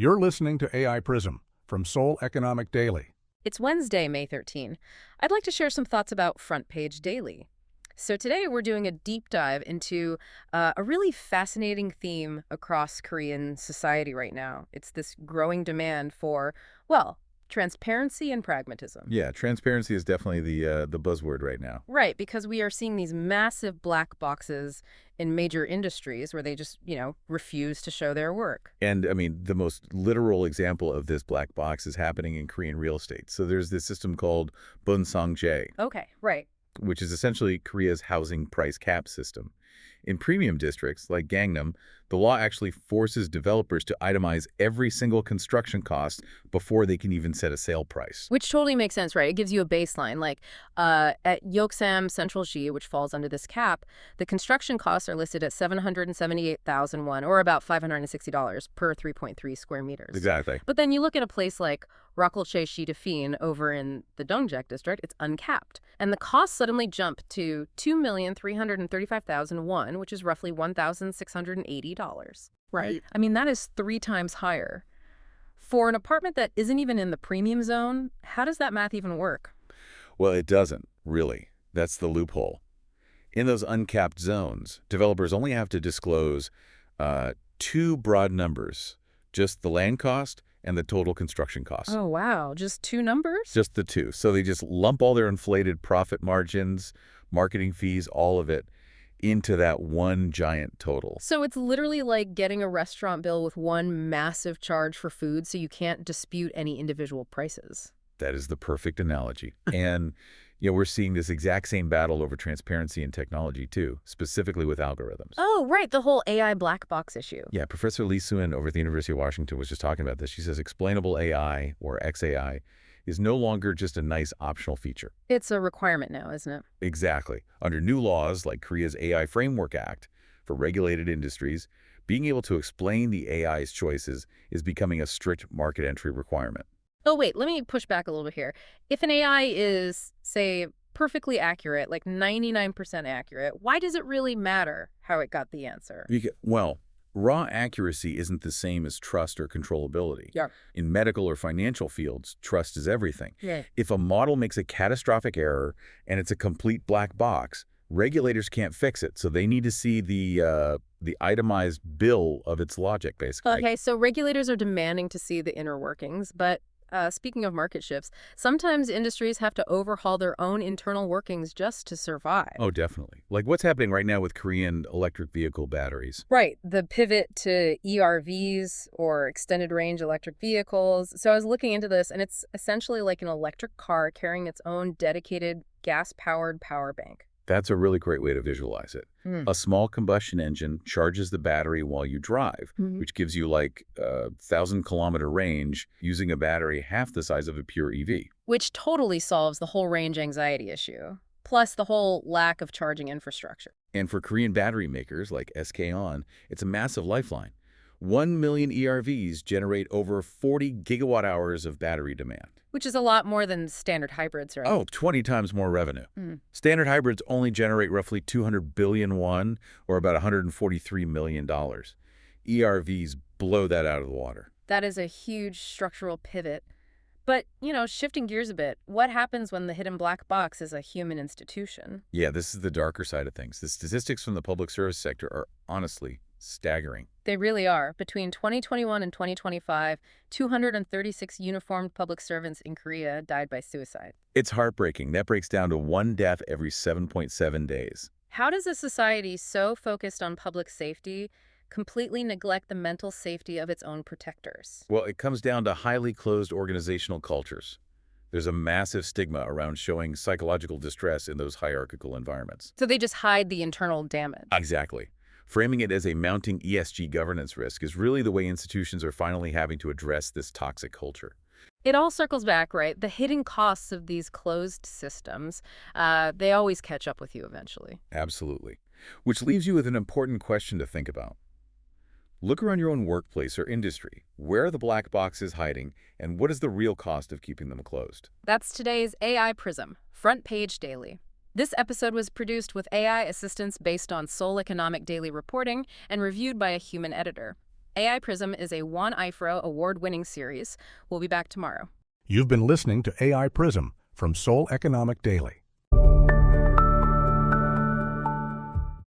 You're listening to AI PRISM from Seoul Economic Daily. It's Wednesday, May 13. I'd like to share some thoughts about Front Page Daily. So today we're doing a deep dive into a really fascinating theme across Korean society right now. It's this growing demand for, well, transparency and pragmatism. Yeah, transparency is definitely the buzzword right now. Right, because we are seeing these massive black boxes in major industries where they just, refuse to show their work. And I mean, the most literal example of this black box is happening in Korean real estate. So there's this system called Bunsangjae, Okay, right. which is essentially Korea's housing price cap system. In premium districts like Gangnam, the law actually forces developers to itemize every single construction cost before they can even set a sale price. Which totally makes sense, right? It gives you a baseline. Like at Yeoksam Central G, which falls under this cap, the construction costs are listed at 778,000 won, or about $560 per 3.3 square meters. Exactly. But then you look at a place like Rockleche Shidafin over in the Dongjak district, it's uncapped. And the costs suddenly jump to 2,335,000 won, which is roughly $1,680. Right. I mean, that is 3 times higher. For an apartment that isn't even in the premium zone, how does that math even work? Well, it doesn't, really. That's the loophole. In those uncapped zones, developers only have to disclose two broad numbers, just the land cost and the total construction cost. Oh, wow. Just 2 numbers? Just the two. So they just lump all their inflated profit margins, marketing fees, all of it into that one giant total. So it's literally like getting a restaurant bill with one massive charge for food, so you can't dispute any individual prices. That is the perfect analogy. And we're seeing this exact same battle over transparency in technology, too, specifically with algorithms. Oh, right. The whole AI black box issue. Yeah, Professor Lee Soo-in over at the University of Washington was just talking about this. She says explainable AI, or XAI, is no longer just a nice optional feature. It's a requirement now, isn't it? Exactly. Under new laws like Korea's AI Framework Act for regulated industries, being able to explain the AI's choices is becoming a strict market entry requirement. Oh, wait, let me push back a little bit here. If an AI is, say, perfectly accurate, like 99% accurate, why does it really matter how it got the answer? Well, raw accuracy isn't the same as trust or controllability. Yeah. In medical or financial fields, trust is everything. Yeah. If a model makes a catastrophic error and it's a complete black box, regulators can't fix it, so they need to see the itemized bill of its logic, basically. Okay, so regulators are demanding to see the inner workings, but speaking of market shifts, sometimes industries have to overhaul their own internal workings just to survive. Oh, definitely. Like what's happening right now with Korean electric vehicle batteries. Right, the pivot to ERVs, or extended range electric vehicles. So I was looking into this, and it's essentially like an electric car carrying its own dedicated gas-powered power bank. That's a really great way to visualize it. A small combustion engine charges the battery while you drive, which gives you like a 1,000-kilometer range using a battery half the size of a pure EV. Which totally solves the whole range anxiety issue, plus the whole lack of charging infrastructure. And for Korean battery makers like SK On, it's a massive lifeline. 1 million ERVs generate over 40 gigawatt hours of battery demand. Which is a lot more than standard hybrids, right? Oh, 20 times more revenue. Standard hybrids only generate roughly 200 billion won, or about $143 million. ERVs blow that out of the water. That is a huge structural pivot. But, shifting gears a bit, what happens when the hidden black box is a human institution? Yeah, this is the darker side of things. The statistics from the public service sector are honestly staggering. They really are. Between 2021 and 2025, 236 uniformed public servants in Korea died by suicide. It's heartbreaking. That breaks down to 1 death every 7.7 days. How does a society so focused on public safety completely neglect the mental safety of its own protectors? Well, it comes down to highly closed organizational cultures. There's a massive stigma around showing psychological distress in those hierarchical environments. So they just hide the internal damage. Exactly. Framing it as a mounting ESG governance risk is really the way institutions are finally having to address this toxic culture. It all circles back, right? The hidden costs of these closed systems, they always catch up with you eventually. Absolutely. Which leaves you with an important question to think about. Look around your own workplace or industry. Where are the black boxes hiding, and what is the real cost of keeping them closed? That's today's AI PRISM, Front Page Daily. This episode was produced with AI assistance based on Seoul Economic Daily reporting and reviewed by a human editor. AI PRISM is a One IFRO award-winning series. We'll be back tomorrow. You've been listening to AI PRISM from Seoul Economic Daily.